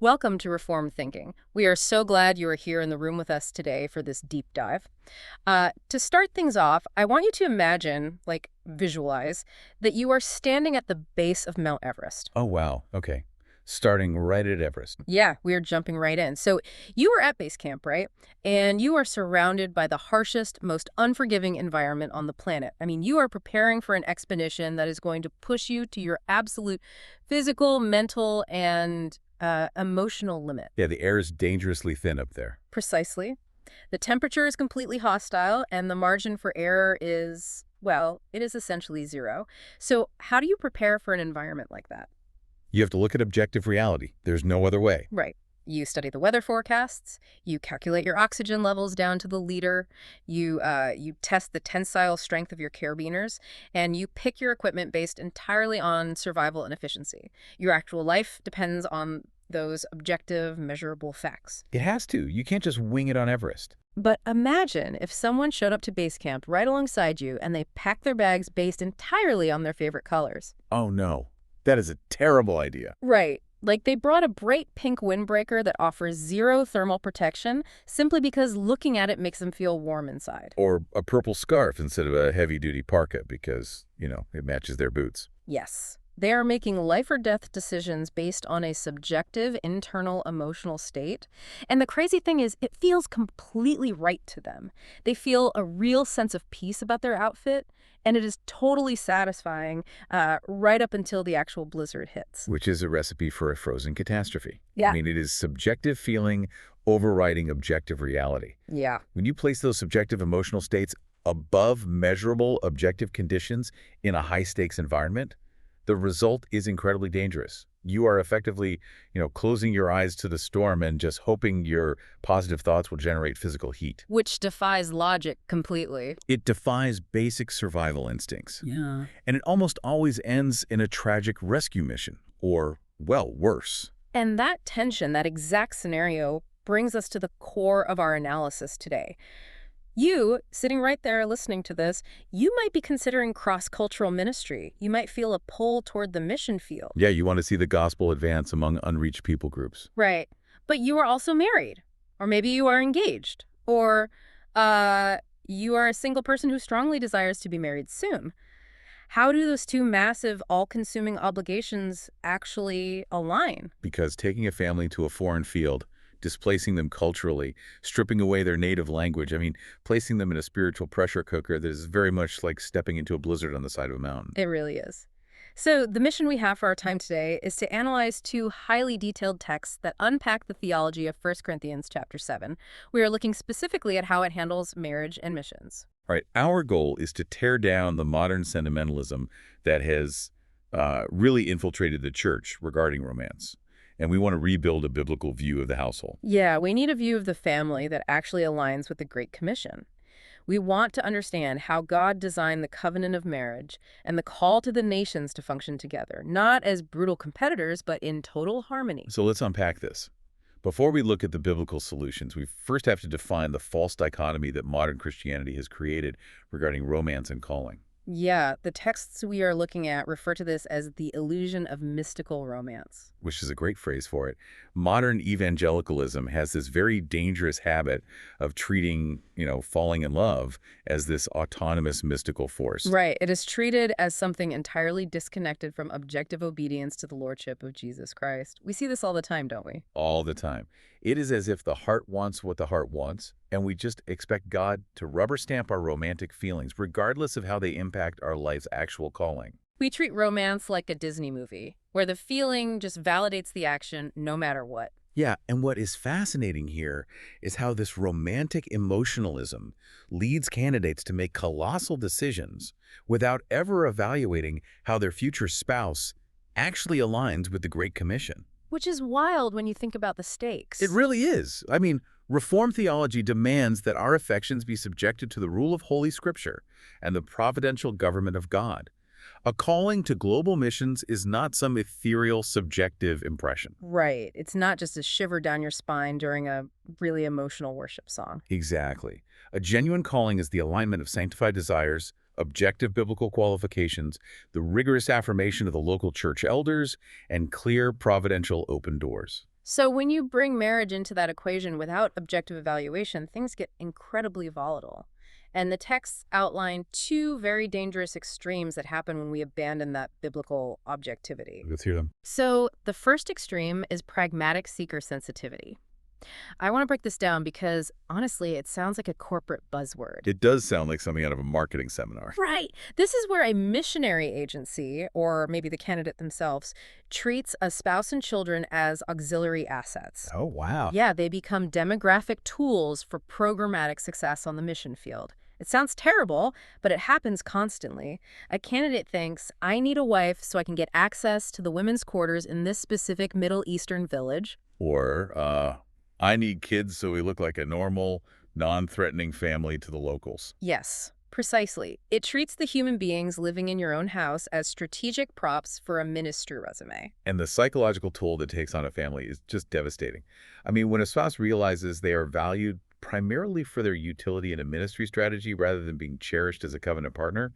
Welcome to Reformed Thinking. We are so glad you are here in the room with us today for this deep dive. To start things off, I want you to imagine, visualize, that you are standing at the base of Mount Everest. Oh, wow. Okay. Starting right at Everest. Yeah, we are jumping right in. So you are at base camp, right? And you are surrounded by the harshest, most unforgiving environment on the planet. I mean, you are preparing for an expedition that is going to push you to your absolute physical, mental, and emotional limit. Yeah, the air is dangerously thin up there. Precisely. The temperature is completely hostile, and the margin for error is, well, it is essentially zero. So how do you prepare for an environment like that? You have to look at objective reality. There's no other way. Right. You study the weather forecasts, you calculate your oxygen levels down to the liter, you test the tensile strength of your carabiners, and you pick your equipment based entirely on survival and efficiency. Your actual life depends on those objective, measurable facts. It has to. You can't just wing it on Everest. But imagine if someone showed up to base camp right alongside you and they packed their bags based entirely on their favorite colors. Oh, no. That is a terrible idea. Right. Like they brought a bright pink windbreaker that offers zero thermal protection simply because looking at it makes them feel warm inside. Or a purple scarf instead of a heavy-duty parka because, it matches their boots. Yes. They are making life or death decisions based on a subjective, internal, emotional state. And the crazy thing is, it feels completely right to them. They feel a real sense of peace about their outfit, and it is totally satisfying right up until the actual blizzard hits. Which is a recipe for a frozen catastrophe. Yeah. I mean, it is subjective feeling overriding objective reality. Yeah. When you place those subjective emotional states above measurable objective conditions in a high-stakes environment, the result is incredibly dangerous. You are effectively, closing your eyes to the storm and just hoping your positive thoughts will generate physical heat. Which defies logic completely. It defies basic survival instincts. Yeah. And it almost always ends in a tragic rescue mission, or, well, worse. And that tension, that exact scenario, brings us to the core of our analysis today. You, sitting right there listening to this, you might be considering cross-cultural ministry. You might feel a pull toward the mission field. Yeah, you want to see the gospel advance among unreached people groups. Right. But you are also married. Or maybe you are engaged. Or you are a single person who strongly desires to be married soon. How do those two massive, all-consuming obligations actually align? Because taking a family to a foreign field, displacing them culturally, stripping away their native language. I mean, placing them in a spiritual pressure cooker that is very much like stepping into a blizzard on the side of a mountain. It really is. So the mission we have for our time today is to analyze two highly detailed texts that unpack the theology of 1 Corinthians chapter 7. We are looking specifically at how it handles marriage and missions. All right, our goal is to tear down the modern sentimentalism that has really infiltrated the church regarding romance. And we want to rebuild a biblical view of the household. Yeah, we need a view of the family that actually aligns with the Great Commission. We want to understand how God designed the covenant of marriage and the call to the nations to function together, not as brutal competitors, but in total harmony. So let's unpack this. Before we look at the biblical solutions, we first have to define the false dichotomy that modern Christianity has created regarding romance and calling. Yeah, the texts we are looking at refer to this as the illusion of mystical romance. Which is a great phrase for it. Modern evangelicalism has this very dangerous habit of treating, falling in love as this autonomous mystical force. Right. It is treated as something entirely disconnected from objective obedience to the lordship of Jesus Christ. We see this all the time, don't we? All the time. It is as if the heart wants what the heart wants, and we just expect God to rubber stamp our romantic feelings, regardless of how they impact our life's actual calling. We treat romance like a Disney movie, where the feeling just validates the action no matter what. Yeah, and what is fascinating here is how this romantic emotionalism leads candidates to make colossal decisions without ever evaluating how their future spouse actually aligns with the Great Commission. Which is wild when you think about the stakes. It really is. I mean, Reformed theology demands that our affections be subjected to the rule of Holy Scripture and the providential government of God. A calling to global missions is not some ethereal, subjective impression. Right. It's not just a shiver down your spine during a really emotional worship song. Exactly. A genuine calling is the alignment of sanctified desires, objective biblical qualifications, the rigorous affirmation of the local church elders, and clear providential open doors. So when you bring marriage into that equation without objective evaluation, things get incredibly volatile. And the texts outline two very dangerous extremes that happen when we abandon that biblical objectivity. Let's hear them. So the first extreme is pragmatic seeker sensitivity. I want to break this down because, honestly, it sounds like a corporate buzzword. It does sound like something out of a marketing seminar. Right. This is where a missionary agency, or maybe the candidate themselves, treats a spouse and children as auxiliary assets. Oh, wow. Yeah, they become demographic tools for programmatic success on the mission field. It sounds terrible, but it happens constantly. A candidate thinks, I need a wife so I can get access to the women's quarters in this specific Middle Eastern village. Or, I need kids so we look like a normal, non-threatening family to the locals. Yes, precisely. It treats the human beings living in your own house as strategic props for a ministry resume. And the psychological toll that takes on a family is just devastating. I mean, when a spouse realizes they are valued primarily for their utility in a ministry strategy rather than being cherished as a covenant partner,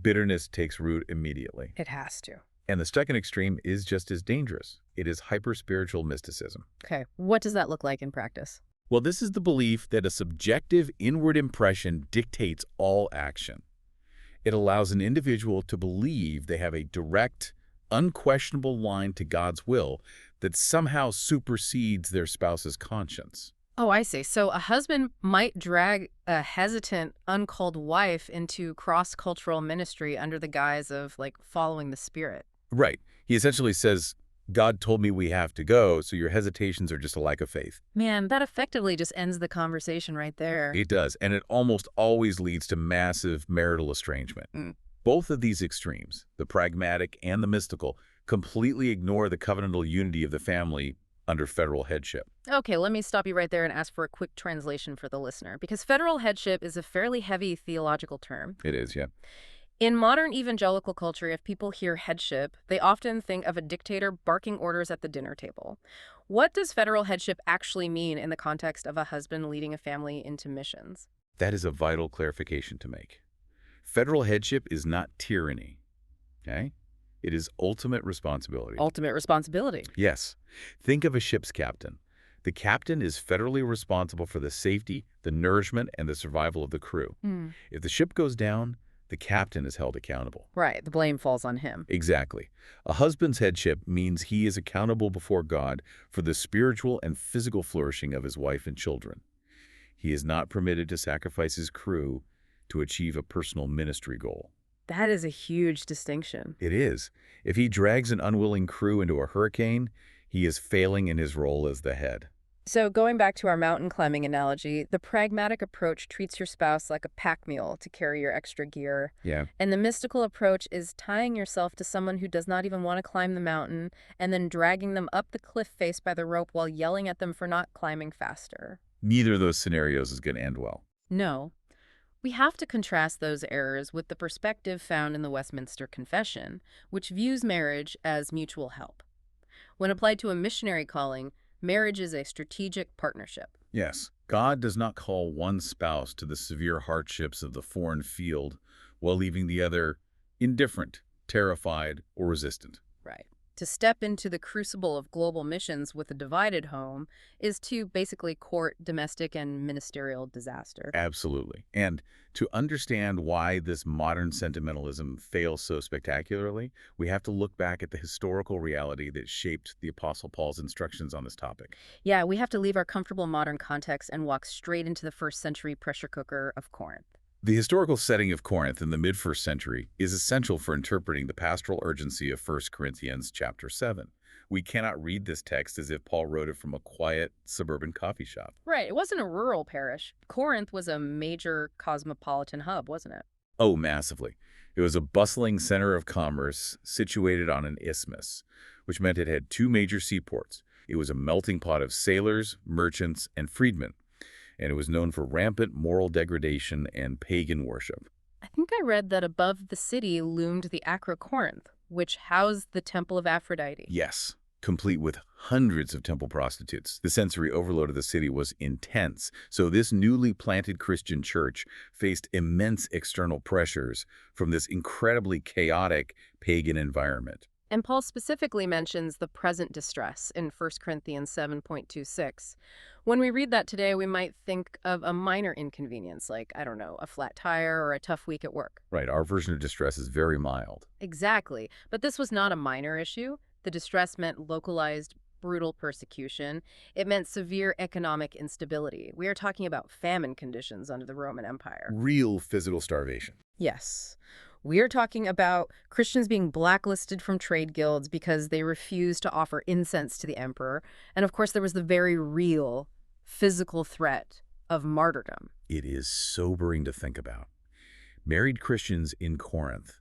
bitterness takes root immediately. It has to. And the second extreme is just as dangerous. It is hyper-spiritual mysticism. Okay, what does that look like in practice? Well, this is the belief that a subjective inward impression dictates all action. It allows an individual to believe they have a direct, unquestionable line to God's will that somehow supersedes their spouse's conscience. Oh, I see. So a husband might drag a hesitant, uncalled wife into cross-cultural ministry under the guise of, like, following the Spirit. Right. He essentially says, God told me we have to go, so your hesitations are just a lack of faith. Man, that effectively just ends the conversation right there. It does, and it almost always leads to massive marital estrangement. Both of these extremes, the pragmatic and the mystical, completely ignore the covenantal unity of the family under federal headship. Okay, let me stop you right there and ask for a quick translation for the listener, because federal headship is a fairly heavy theological term. It is, yeah. In modern evangelical culture, if people hear headship, they often think of a dictator barking orders at the dinner table. What does federal headship actually mean in the context of a husband leading a family into missions? That is a vital clarification to make. Federal headship is not tyranny, okay? It is ultimate responsibility. Ultimate responsibility. Yes. Think of a ship's captain. The captain is federally responsible for the safety, the nourishment, and the survival of the crew. If the ship goes down, the captain is held accountable. Right, the blame falls on him. Exactly. A husband's headship means he is accountable before God for the spiritual and physical flourishing of his wife and children. He is not permitted to sacrifice his crew to achieve a personal ministry goal. That is a huge distinction. It is. If he drags an unwilling crew into a hurricane, he is failing in his role as the head. So going back to our mountain climbing analogy, the pragmatic approach treats your spouse like a pack mule to carry your extra gear. Yeah. And the mystical approach is tying yourself to someone who does not even want to climb the mountain and then dragging them up the cliff face by the rope while yelling at them for not climbing faster. Neither of those scenarios is going to end well. No. We have to contrast those errors with the perspective found in the Westminster Confession, which views marriage as mutual help. When applied to a missionary calling, marriage is a strategic partnership. Yes. God does not call one spouse to the severe hardships of the foreign field while leaving the other indifferent, terrified, or resistant. Right. To step into the crucible of global missions with a divided home is to basically court domestic and ministerial disaster. Absolutely. And to understand why this modern sentimentalism fails so spectacularly, we have to look back at the historical reality that shaped the Apostle Paul's instructions on this topic. Yeah, we have to leave our comfortable modern context and walk straight into the first century pressure cooker of Corinth. The historical setting of Corinth in the mid-1st century is essential for interpreting the pastoral urgency of 1 Corinthians chapter 7. We cannot read this text as if Paul wrote it from a quiet suburban coffee shop. Right, it wasn't a rural parish. Corinth was a major cosmopolitan hub, wasn't it? Oh, massively. It was a bustling center of commerce situated on an isthmus, which meant it had two major seaports. It was a melting pot of sailors, merchants, and freedmen, and it was known for rampant moral degradation and pagan worship. I think I read that above the city loomed the Acrocorinth, which housed the Temple of Aphrodite. Yes, complete with hundreds of temple prostitutes. The sensory overload of the city was intense, so this newly planted Christian church faced immense external pressures from this incredibly chaotic pagan environment. And Paul specifically mentions the present distress in 1 Corinthians 7.26. When we read that today, we might think of a minor inconvenience, like, I don't know, a flat tire or a tough week at work. Right, our version of distress is very mild. Exactly. But this was not a minor issue. The distress meant localized, brutal persecution. It meant severe economic instability. We are talking about famine conditions under the Roman Empire. Real physical starvation. Yes. We are talking about Christians being blacklisted from trade guilds because they refused to offer incense to the emperor. And of course, there was the very real physical threat of martyrdom. It is sobering to think about. Married Christians in Corinth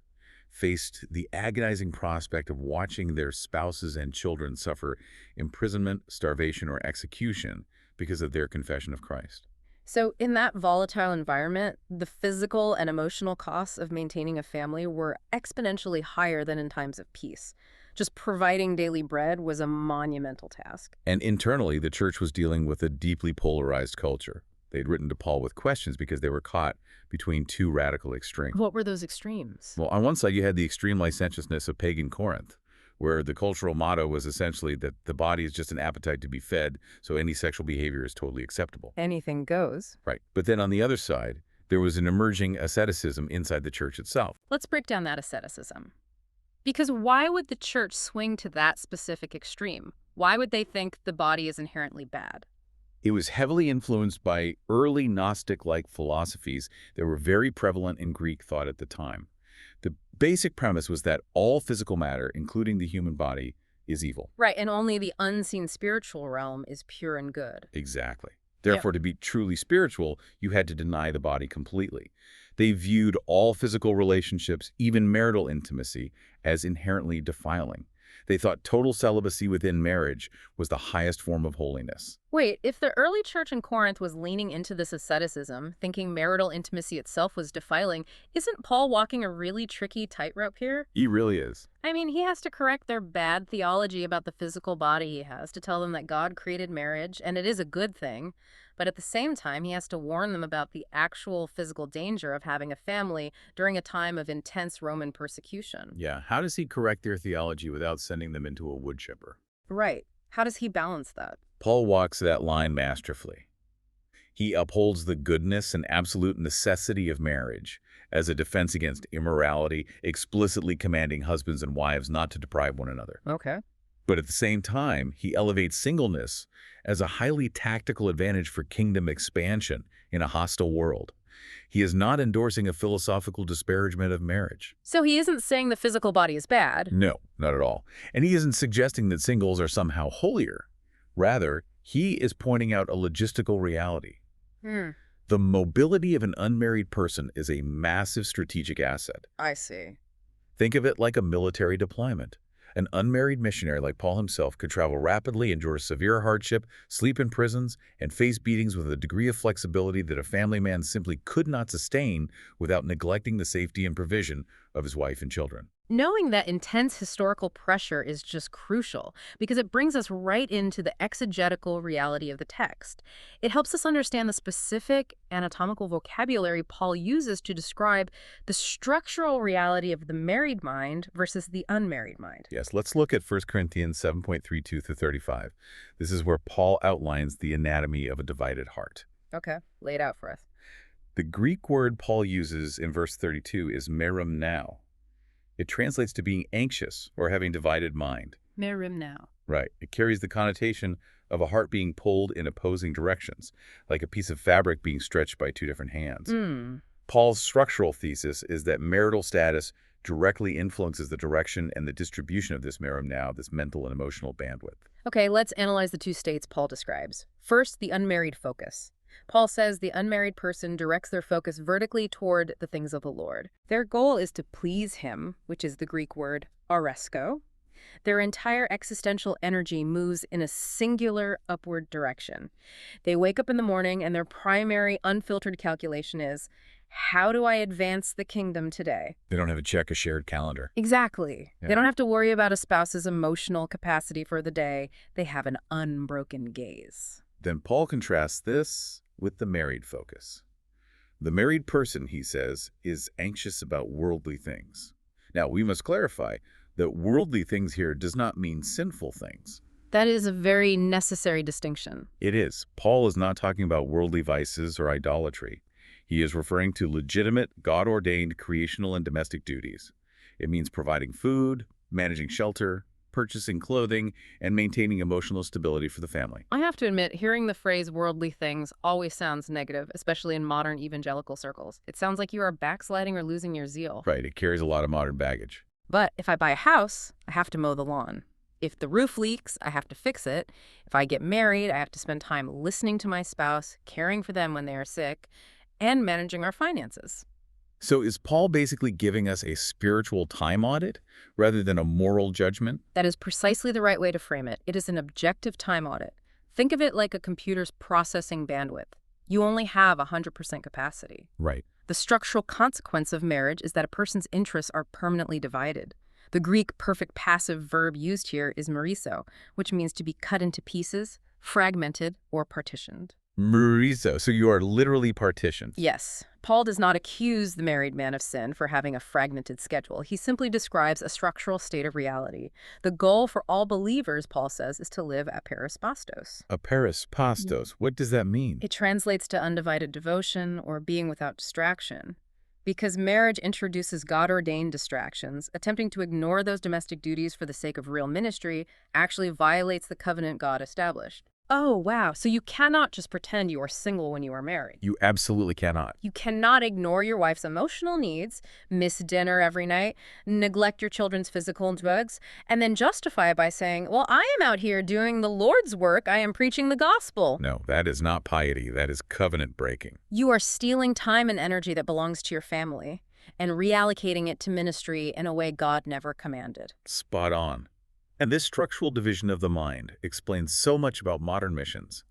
faced the agonizing prospect of watching their spouses and children suffer imprisonment, starvation, or execution because of their confession of Christ. So in that volatile environment, the physical and emotional costs of maintaining a family were exponentially higher than in times of peace. Just providing daily bread was a monumental task. And internally, the church was dealing with a deeply polarized culture. They'd written to Paul with questions because they were caught between two radical extremes. What were those extremes? Well, on one side, you had the extreme licentiousness of pagan Corinth, where the cultural motto was essentially that the body is just an appetite to be fed, so any sexual behavior is totally acceptable. Anything goes. Right. But then on the other side, there was an emerging asceticism inside the church itself. Let's break down that asceticism. Because why would the church swing to that specific extreme? Why would they think the body is inherently bad? It was heavily influenced by early Gnostic-like philosophies that were very prevalent in Greek thought at the time. The basic premise was that all physical matter, including the human body, is evil. Right, and only the unseen spiritual realm is pure and good. Exactly. Therefore, to be truly spiritual, you had to deny the body completely. They viewed all physical relationships, even marital intimacy, as inherently defiling. They thought total celibacy within marriage was the highest form of holiness. Wait, if the early church in Corinth was leaning into this asceticism, thinking marital intimacy itself was defiling, isn't Paul walking a really tricky tightrope here? He really is. I mean, he has to correct their bad theology about the physical body he has, to tell them that God created marriage, and it is a good thing. But at the same time, he has to warn them about the actual physical danger of having a family during a time of intense Roman persecution. Yeah, how does he correct their theology without sending them into a wood chipper? Right. How does he balance that? Paul walks that line masterfully. He upholds the goodness and absolute necessity of marriage as a defense against immorality, explicitly commanding husbands and wives not to deprive one another. Okay. But at the same time, he elevates singleness as a highly tactical advantage for kingdom expansion in a hostile world. He is not endorsing a philosophical disparagement of marriage. So he isn't saying the physical body is bad. No, not at all. And he isn't suggesting that singles are somehow holier. Rather, he is pointing out a logistical reality. The mobility of an unmarried person is a massive strategic asset. I see. Think of it like a military deployment. An unmarried missionary like Paul himself could travel rapidly, endure severe hardship, sleep in prisons, and face beatings with a degree of flexibility that a family man simply could not sustain without neglecting the safety and provision of his wife and children. Knowing that intense historical pressure is just crucial because it brings us right into the exegetical reality of the text. It helps us understand the specific anatomical vocabulary Paul uses to describe the structural reality of the married mind versus the unmarried mind. Yes, let's look at 1 Corinthians 7.32 through 35. This is where Paul outlines the anatomy of a divided heart. Okay, lay it out for us. The Greek word Paul uses in verse 32 is merimnao. It translates to being anxious or having divided mind. Merimnao. Right. It carries the connotation of a heart being pulled in opposing directions, like a piece of fabric being stretched by two different hands. Paul's structural thesis is that marital status directly influences the direction and the distribution of this merimnao, this mental and emotional bandwidth. Okay, let's analyze the two states Paul describes. First, the unmarried focus. Paul says the unmarried person directs their focus vertically toward the things of the Lord. Their goal is to please him, which is the Greek word oresko. Their entire existential energy moves in a singular upward direction. They wake up in the morning and their primary unfiltered calculation is, how do I advance the kingdom today? They don't have to check a shared calendar. Exactly. Yeah. They don't have to worry about a spouse's emotional capacity for the day. They have an unbroken gaze. Then Paul contrasts this with the married focus. The married person, he says, is anxious about worldly things. Now, we must clarify, That worldly things here does not mean sinful things. That is a very necessary distinction. It is. Paul is not talking about worldly vices or idolatry. He is referring to legitimate, God-ordained creational and domestic duties. It means providing food, managing shelter, purchasing clothing, and maintaining emotional stability for the family. I have to admit, hearing the phrase worldly things always sounds negative, especially in modern evangelical circles. It sounds like you are backsliding or losing your zeal. Right, it carries a lot of modern baggage. But if I buy a house, I have to mow the lawn. If the roof leaks, I have to fix it. If I get married, I have to spend time listening to my spouse, caring for them when they are sick, and managing our finances. So is Paul basically giving us a spiritual time audit rather than a moral judgment? That is precisely the right way to frame it. It is an objective time audit. Think of it like a computer's processing bandwidth. You only have 100% capacity. Right. The structural consequence of marriage is that a person's interests are permanently divided. The Greek perfect passive verb used here is marizo, which means to be cut into pieces, fragmented, or partitioned. Marizo, so you are literally partitioned. Yes. Paul does not accuse the married man of sin for having a fragmented schedule. He simply describes a structural state of reality. The goal for all believers, Paul says, is to live apeirospastos. Apeirospastos, what does that mean? It translates to undivided devotion or being without distraction. Because marriage introduces God-ordained distractions, attempting to ignore those domestic duties for the sake of real ministry actually violates the covenant God established. Oh, wow. So you cannot just pretend you are single when you are married. You absolutely cannot. You cannot ignore your wife's emotional needs, miss dinner every night, neglect your children's physical needs, and then justify it by saying, well, I am out here doing the Lord's work. I am preaching the gospel. No, that is not piety. That is covenant breaking. You are stealing time and energy that belongs to your family and reallocating it to ministry in a way God never commanded. Spot on. And this structural division of the mind explains so much about modern missions.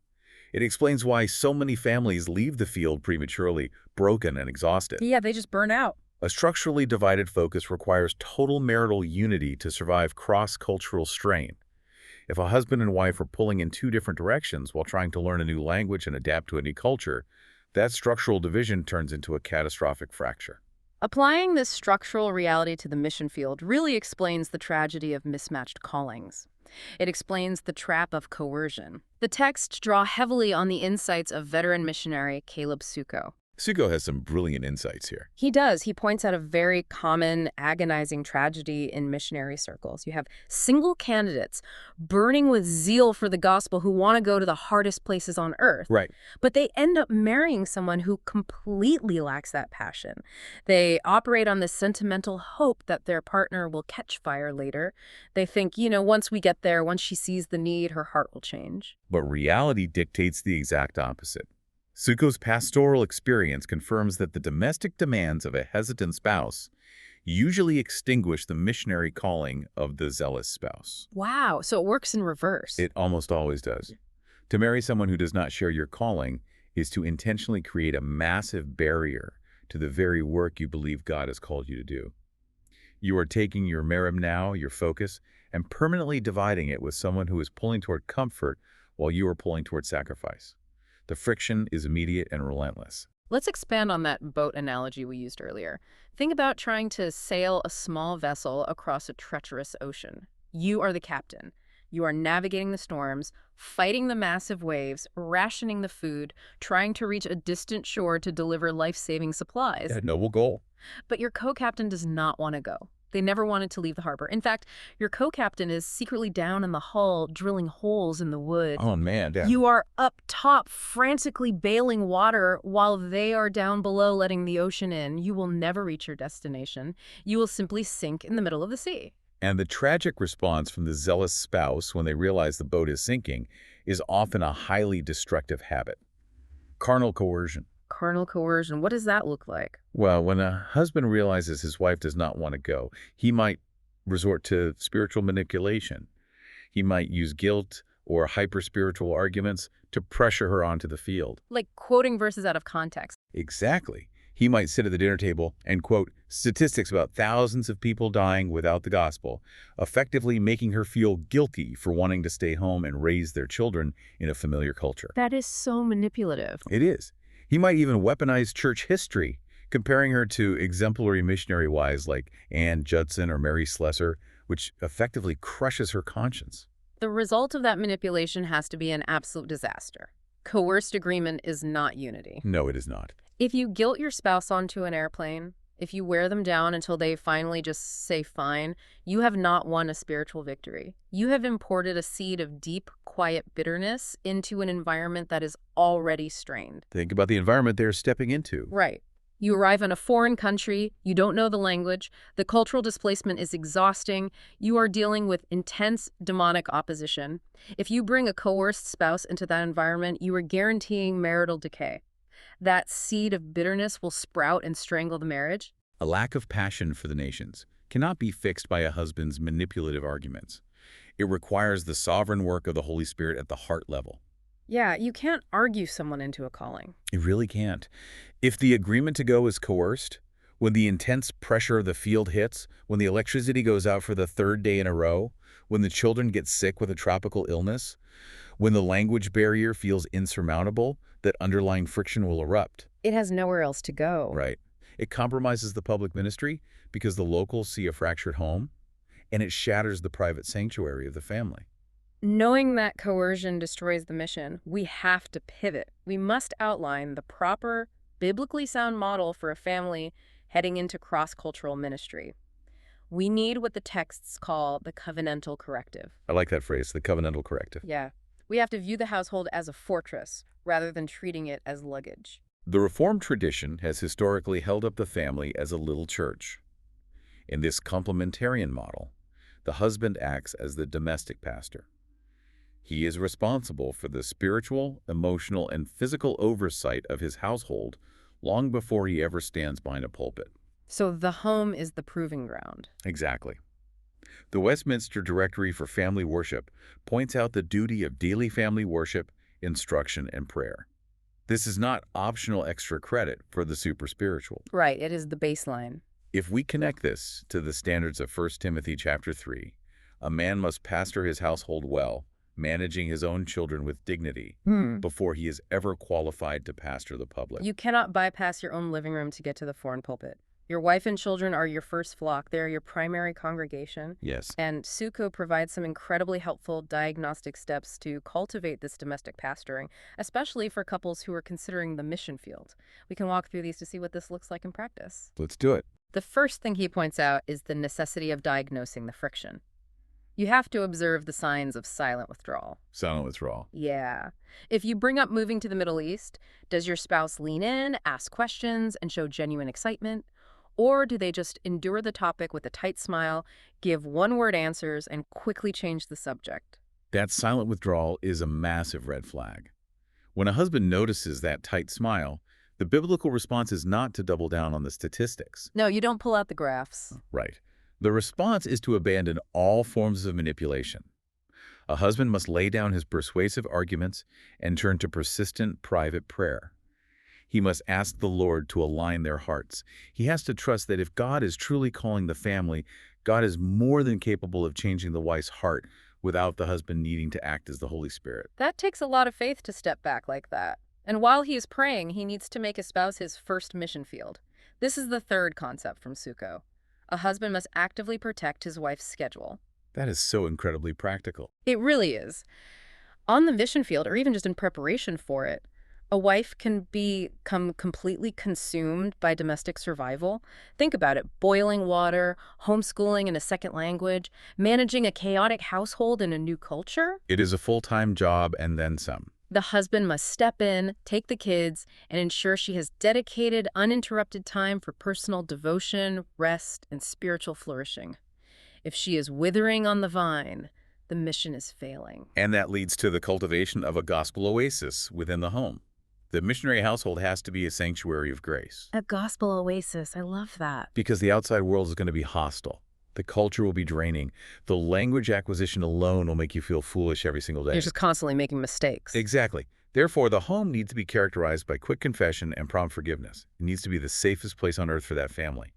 It explains why so many families leave the field prematurely, broken and exhausted. Yeah, they just burn out. A structurally divided focus requires total marital unity to survive cross-cultural strain. If a husband and wife are pulling in two different directions while trying to learn a new language and adapt to a new culture, that structural division turns into a catastrophic fracture. Applying this structural reality to the mission field really explains the tragedy of mismatched callings. It explains the trap of coercion. The texts draw heavily on the insights of veteran missionary Caleb Suko. Suko has some brilliant insights here. He does. He points out a very common, agonizing tragedy in missionary circles. You have single candidates burning with zeal for the gospel who want to go to the hardest places on earth. Right. But they end up marrying someone who completely lacks that passion. They operate on this sentimental hope that their partner will catch fire later. They think, once we get there, once she sees the need, her heart will change. But reality dictates the exact opposite. Suko's pastoral experience confirms that the domestic demands of a hesitant spouse usually extinguish the missionary calling of the zealous spouse. Wow, so it works in reverse. It almost always does. To marry someone who does not share your calling is to intentionally create a massive barrier to the very work you believe God has called you to do. You are taking your merim now, your focus, and permanently dividing it with someone who is pulling toward comfort while you are pulling toward sacrifice. The friction is immediate and relentless. Let's expand on that boat analogy we used earlier. Think about trying to sail a small vessel across a treacherous ocean. You are the captain. You are navigating the storms, fighting the massive waves, rationing the food, trying to reach a distant shore to deliver life-saving supplies. A noble goal. But your co-captain does not want to go. They never wanted to leave the harbor. In fact, your co-captain is secretly down in the hull, drilling holes in the wood. Oh, man. Yeah. You are up top, frantically bailing water while they are down below, letting the ocean in. You will never reach your destination. You will simply sink in the middle of the sea. And the tragic response from the zealous spouse when they realize the boat is sinking is often a highly destructive habit. Carnal coercion. Carnal coercion, what does that look like? Well, when a husband realizes his wife does not want to go, he might resort to spiritual manipulation. He might use guilt or hyper-spiritual arguments to pressure her onto the field. Like quoting verses out of context. Exactly. He might sit at the dinner table and quote statistics about thousands of people dying without the gospel, effectively making her feel guilty for wanting to stay home and raise their children in a familiar culture. That is so manipulative. It is. He might even weaponize church history, comparing her to exemplary missionary wives like Anne Judson or Mary Slessor, which effectively crushes her conscience. The result of that manipulation has to be an absolute disaster. Coerced agreement is not unity. No, it is not. If you guilt your spouse onto an airplane, if you wear them down until they finally just say fine, you have not won a spiritual victory. You have imported a seed of deep, quiet bitterness into an environment that is already strained. Think about the environment they're stepping into. Right. You arrive in a foreign country, you don't know the language, the cultural displacement is exhausting, you are dealing with intense demonic opposition. If you bring a coerced spouse into that environment, you are guaranteeing marital decay. That seed of bitterness will sprout and strangle the marriage. A lack of passion for the nations cannot be fixed by a husband's manipulative arguments. It requires the sovereign work of the Holy Spirit at the heart level. Yeah, you can't argue someone into a calling. You really can't. If the agreement to go is coerced, when the intense pressure of the field hits, when the electricity goes out for the third day in a row, when the children get sick with a tropical illness, when the language barrier feels insurmountable, that underlying friction will erupt. It has nowhere else to go. Right. It compromises the public ministry because the locals see a fractured home, and it shatters the private sanctuary of the family. Knowing that coercion destroys the mission, we have to pivot. We must outline the proper, biblically sound model for a family heading into cross-cultural ministry. We need what the texts call the covenantal corrective. I like that phrase, the covenantal corrective. Yeah. We have to view the household as a fortress rather than treating it as luggage. The Reformed tradition has historically held up the family as a little church. In this complementarian model, the husband acts as the domestic pastor. He is responsible for the spiritual, emotional, and physical oversight of his household long before he ever stands behind a pulpit. So the home is the proving ground. Exactly. The Westminster Directory for Family Worship points out the duty of daily family worship, instruction, and prayer. This is not optional extra credit for the super spiritual. Right, it is the baseline. If we connect this to the standards of 1 Timothy chapter 3, a man must pastor his household well, managing his own children with dignity before he is ever qualified to pastor the public. You cannot bypass your own living room to get to the foreign pulpit. Your wife and children are your first flock. They're your primary congregation. Yes. And Sukkot provides some incredibly helpful diagnostic steps to cultivate this domestic pastoring, especially for couples who are considering the mission field. We can walk through these to see what this looks like in practice. Let's do it. The first thing he points out is the necessity of diagnosing the friction. You have to observe the signs of silent withdrawal. Silent withdrawal. Yeah. If you bring up moving to the Middle East, does your spouse lean in, ask questions, and show genuine excitement? Or do they just endure the topic with a tight smile, give one-word answers, and quickly change the subject? That silent withdrawal is a massive red flag. When a husband notices that tight smile, the biblical response is not to double down on the statistics. No, you don't pull out the graphs. Right. The response is to abandon all forms of manipulation. A husband must lay down his persuasive arguments and turn to persistent private prayer. He must ask the Lord to align their hearts. He has to trust that if God is truly calling the family, God is more than capable of changing the wife's heart without the husband needing to act as the Holy Spirit. That takes a lot of faith to step back like that. And while he is praying, he needs to make his spouse his first mission field. This is the third concept from Sukkot. A husband must actively protect his wife's schedule. That is so incredibly practical. It really is. On the mission field, or even just in preparation for it, a wife can become completely consumed by domestic survival. Think about it. Boiling water, homeschooling in a second language, managing a chaotic household in a new culture. It is a full-time job and then some. The husband must step in, take the kids, and ensure she has dedicated, uninterrupted time for personal devotion, rest, and spiritual flourishing. If she is withering on the vine, the mission is failing. And that leads to the cultivation of a gospel oasis within the home. The missionary household has to be a sanctuary of grace. A gospel oasis. I love that. Because the outside world is going to be hostile. The culture will be draining. The language acquisition alone will make you feel foolish every single day. You're just constantly making mistakes. Exactly. Therefore, the home needs to be characterized by quick confession and prompt forgiveness. It needs to be the safest place on earth for that family.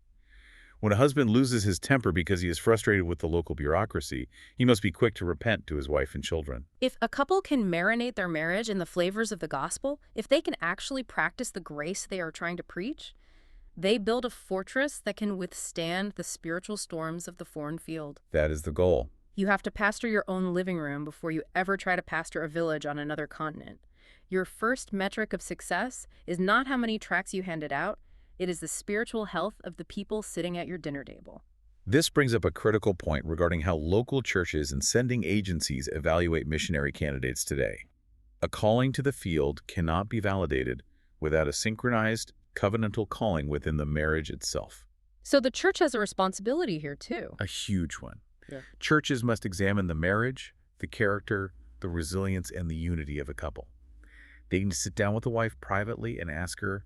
When a husband loses his temper because he is frustrated with the local bureaucracy, he must be quick to repent to his wife and children. If a couple can marinate their marriage in the flavors of the gospel, if they can actually practice the grace they are trying to preach, They build a fortress that can withstand the spiritual storms of the foreign field. That is the goal. You have to pastor your own living room before you ever try to pastor a village on another continent. Your first metric of success is not how many tracts you handed out, it is the spiritual health of the people sitting at your dinner table. This brings up a critical point regarding how local churches and sending agencies evaluate missionary candidates today. A calling to the field cannot be validated without a synchronized, covenantal calling within the marriage itself. So the church has a responsibility here, too. A huge one. Yeah. Churches must examine the marriage, the character, the resilience, and the unity of a couple. They need to sit down with the wife privately and ask her,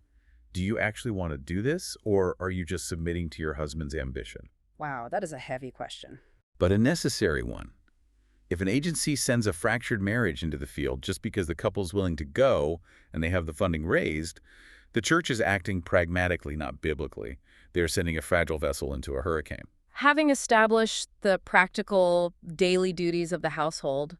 do you actually want to do this, or are you just submitting to your husband's ambition? Wow, that is a heavy question. But a necessary one. If an agency sends a fractured marriage into the field just because the couple's willing to go and they have the funding raised, the church is acting pragmatically, not biblically. They're sending a fragile vessel into a hurricane. Having established the practical daily duties of the household,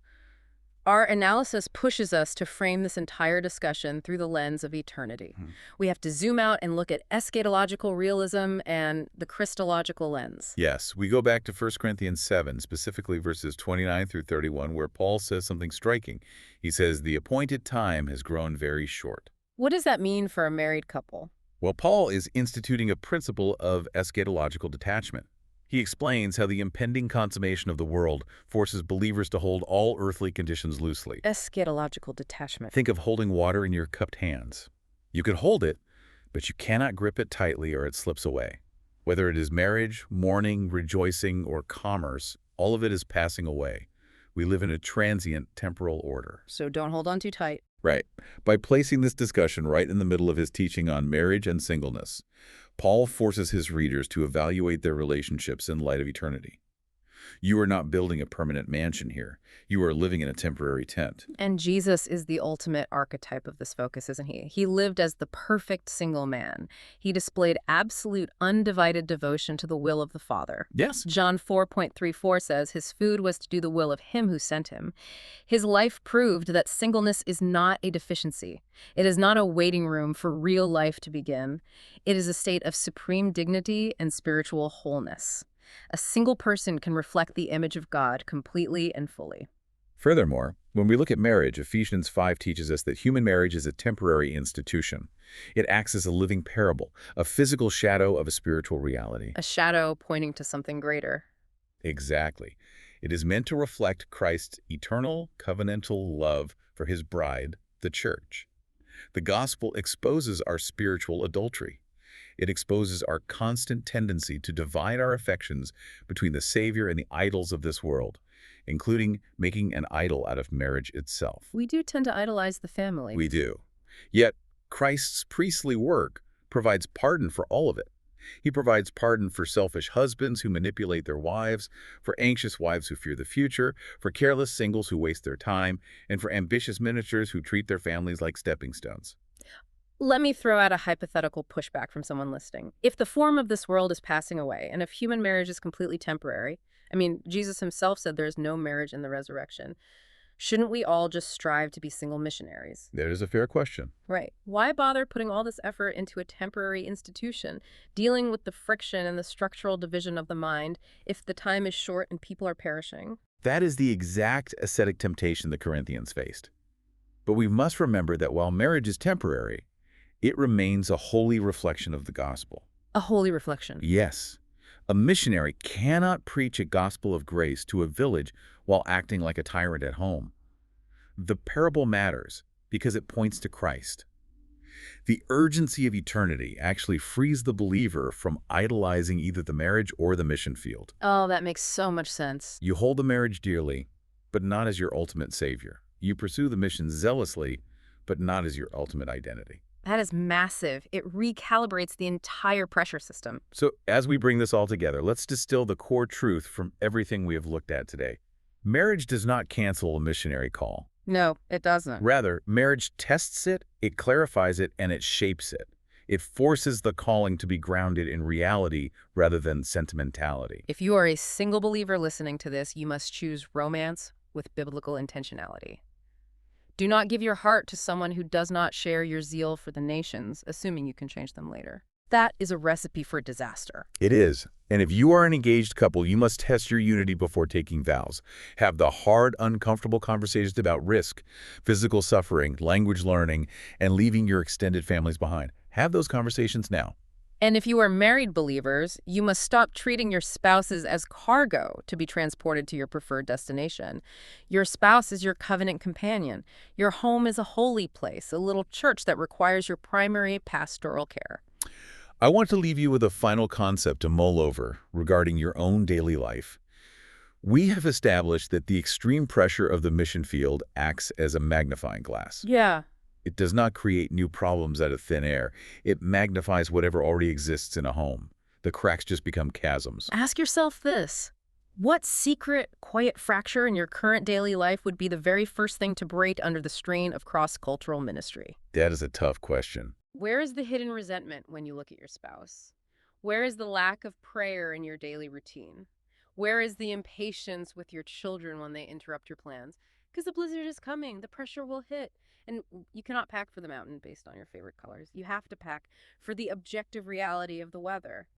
our analysis pushes us to frame this entire discussion through the lens of eternity. We have to zoom out and look at eschatological realism and the Christological lens. Yes, we go back to 1 Corinthians 7, specifically verses 29 through 31, where Paul says something striking. He says, the appointed time has grown very short. What does that mean for a married couple? Well, Paul is instituting a principle of eschatological detachment. He explains how the impending consummation of the world forces believers to hold all earthly conditions loosely. Eschatological detachment. Think of holding water in your cupped hands. You can hold it, but you cannot grip it tightly or it slips away. Whether it is marriage, mourning, rejoicing, or commerce, all of it is passing away. We live in a transient temporal order. So don't hold on too tight. Right. By placing this discussion right in the middle of his teaching on marriage and singleness, Paul forces his readers to evaluate their relationships in light of eternity. You are not building a permanent mansion here. You are living in a temporary tent. And Jesus is the ultimate archetype of this focus, isn't he? He lived as the perfect single man. He displayed absolute undivided devotion to the will of the Father. Yes. John 4:34 says his food was to do the will of him who sent him. His life proved that singleness is not a deficiency. It is not a waiting room for real life to begin. It is a state of supreme dignity and spiritual wholeness. A single person can reflect the image of God completely and fully. Furthermore, when we look at marriage, Ephesians 5 teaches us that human marriage is a temporary institution. It acts as a living parable, a physical shadow of a spiritual reality. A shadow pointing to something greater. Exactly. It is meant to reflect Christ's eternal covenantal love for his bride, the church. The gospel exposes our spiritual adultery. It exposes our constant tendency to divide our affections between the Savior and the idols of this world, including making an idol out of marriage itself. We do tend to idolize the family. We do. Yet, Christ's priestly work provides pardon for all of it. He provides pardon for selfish husbands who manipulate their wives, for anxious wives who fear the future, for careless singles who waste their time, and for ambitious ministers who treat their families like stepping stones. Let me throw out a hypothetical pushback from someone listening. If the form of this world is passing away, and if human marriage is completely temporary, Jesus himself said there is no marriage in the resurrection, shouldn't we all just strive to be single missionaries? That is a fair question. Right. Why bother putting all this effort into a temporary institution, dealing with the friction and the structural division of the mind, if the time is short and people are perishing? That is the exact ascetic temptation the Corinthians faced. But we must remember that while marriage is temporary, it remains a holy reflection of the gospel. A holy reflection. Yes. A missionary cannot preach a gospel of grace to a village while acting like a tyrant at home. The parable matters because it points to Christ. The urgency of eternity actually frees the believer from idolizing either the marriage or the mission field. Oh, that makes so much sense. You hold the marriage dearly, but not as your ultimate savior. You pursue the mission zealously, but not as your ultimate identity. That is massive. It recalibrates the entire pressure system. So as we bring this all together, let's distill the core truth from everything we have looked at today. Marriage does not cancel a missionary call. No, it doesn't. Rather, marriage tests it, it clarifies it, and it shapes it. It forces the calling to be grounded in reality rather than sentimentality. If you are a single believer listening to this, you must choose romance with biblical intentionality. Do not give your heart to someone who does not share your zeal for the nations, assuming you can change them later. That is a recipe for disaster. It is. And if you are an engaged couple, you must test your unity before taking vows. Have the hard, uncomfortable conversations about risk, physical suffering, language learning, and leaving your extended families behind. Have those conversations now. And if you are married believers, you must stop treating your spouses as cargo to be transported to your preferred destination. Your spouse is your covenant companion. Your home is a holy place, a little church that requires your primary pastoral care. I want to leave you with a final concept to mull over regarding your own daily life. We have established that the extreme pressure of the mission field acts as a magnifying glass. Yeah. It does not create new problems out of thin air. It magnifies whatever already exists in a home. The cracks just become chasms. Ask yourself this. What secret, quiet fracture in your current daily life would be the very first thing to break under the strain of cross-cultural ministry? That is a tough question. Where is the hidden resentment when you look at your spouse? Where is the lack of prayer in your daily routine? Where is the impatience with your children when they interrupt your plans? Because the blizzard is coming, the pressure will hit. And you cannot pack for the mountain based on your favorite colors. You have to pack for the objective reality of the weather.